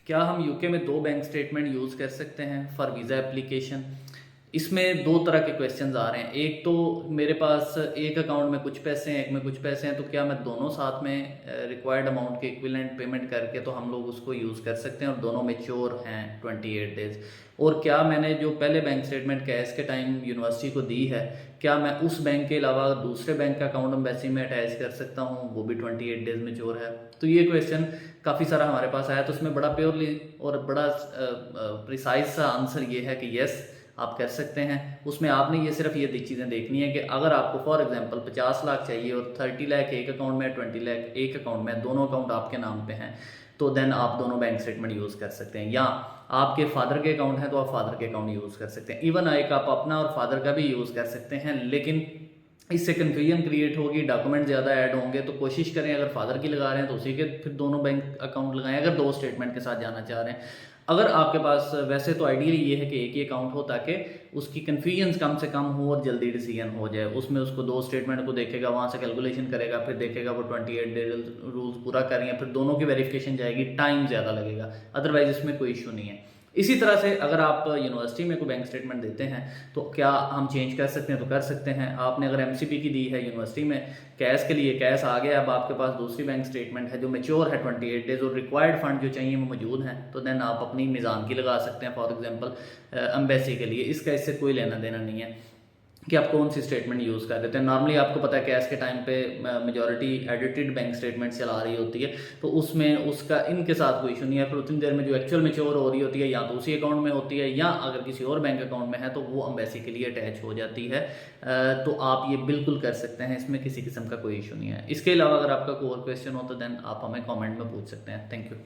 क्या हम यूके में दो बैंक स्टेटमेंट यूज़ कर सकते हैं फॉर वीज़ा एप्लीकेशन? इसमें दो तरह के क्वेश्चंस आ रहे हैं। एक तो मेरे पास एक अकाउंट में कुछ पैसे हैं, एक में कुछ पैसे हैं, तो क्या मैं दोनों साथ में रिक्वायर्ड अमाउंट के इक्विवेलेंट पेमेंट करके तो हम लोग उसको यूज़ कर सकते हैं और दोनों मेच्योर हैं 28 डेज? और क्या मैंने जो पहले बैंक स्टेटमेंट कैश के टाइम यूनिवर्सिटी को दी है, क्या मैं उस बैंक के अलावा दूसरे बैंक का अकाउंट एम्बेसी में अटैच कर सकता हूँ, वो भी 28 डेज मेच्योर है? तो ये क्वेश्चन काफ़ी सारा हमारे पास आया, तो उसमें बड़ा प्योरली और बड़ा प्रिसाइज सा आंसर ये है कि येस, आप कर सकते हैं। उसमें आपने ये सिर्फ ये चीज़ें देखनी है कि अगर आपको फॉर एग्जांपल 50 लाख चाहिए और 30 लाख एक अकाउंट में, 20 लाख एक अकाउंट में, दोनों अकाउंट आपके नाम पे हैं, तो देन आप दोनों बैंक स्टेटमेंट यूज़ कर सकते हैं। या आपके फादर के अकाउंट है तो आप फादर के अकाउंट यूज़ कर सकते हैं। इवन एक आप अपना और फादर का भी यूज़ कर सकते हैं, लेकिन इससे कन्फ्यूजन क्रिएट होगी, डॉक्यूमेंट ज़्यादा ऐड होंगे। तो कोशिश करें अगर फादर की लगा रहे हैं तो उसी के फिर दोनों बैंक अकाउंट लगाएं, अगर दो स्टेटमेंट के साथ जाना चाह रहे हैं। अगर आपके पास, वैसे तो आइडियली ये है कि एक ही अकाउंट हो ताकि उसकी कन्फ्यूजन कम से कम हो और जल्दी डिसीजन हो जाए। उसमें उसको दो स्टेटमेंट को देखेगा, वहाँ से कैलकुलेशन करेगा, फिर देखेगा वो 28 डे रूल्स पूरा कर रही हैं, फिर दोनों की वेरिफिकेशन जाएगी, टाइम ज़्यादा लगेगा। अदरवाइज इसमें कोई इशू नहीं है। इसी तरह से अगर आप यूनिवर्सिटी में कोई बैंक स्टेटमेंट देते हैं तो क्या हम चेंज कर सकते हैं? तो कर सकते हैं। आपने अगर एमसीपी की दी है यूनिवर्सिटी में, कैश के लिए कैश आ गया, अब आपके पास दूसरी बैंक स्टेटमेंट है जो मेच्योर है 28 डेज और रिक्वायर्ड फंड जो चाहिए वो मौजूद हैं, तो देन आप अपनी निज़ाम की लगा सकते हैं फॉर एग्जांपल एम्बेसी के लिए। इसका इससे कोई लेना देना नहीं है कि आप कौन सी स्टेटमेंट यूज़ कर रहे थे। नॉर्मली आपको पता है कैश के टाइम पे मेजॉरिटी एडिटेड बैंक स्टेटमेंट चला रही होती है, तो उसमें उसका इनके साथ कोई इशू नहीं है। फिर उतनी देर में जो एक्चुअल मेच्योर हो रही होती है या तो उसी अकाउंट में होती है, या अगर किसी और बैंक अकाउंट में है तो वो एम्बेसी के लिए अटैच हो जाती है। तो आप ये बिल्कुल कर सकते हैं, इसमें किसी किस्म का कोई इशू नहीं है। इसके अलावा अगर आपका कोई और क्वेश्चन हो तो देन आप हमें कॉमेंट में पूछ सकते हैं। Thank you.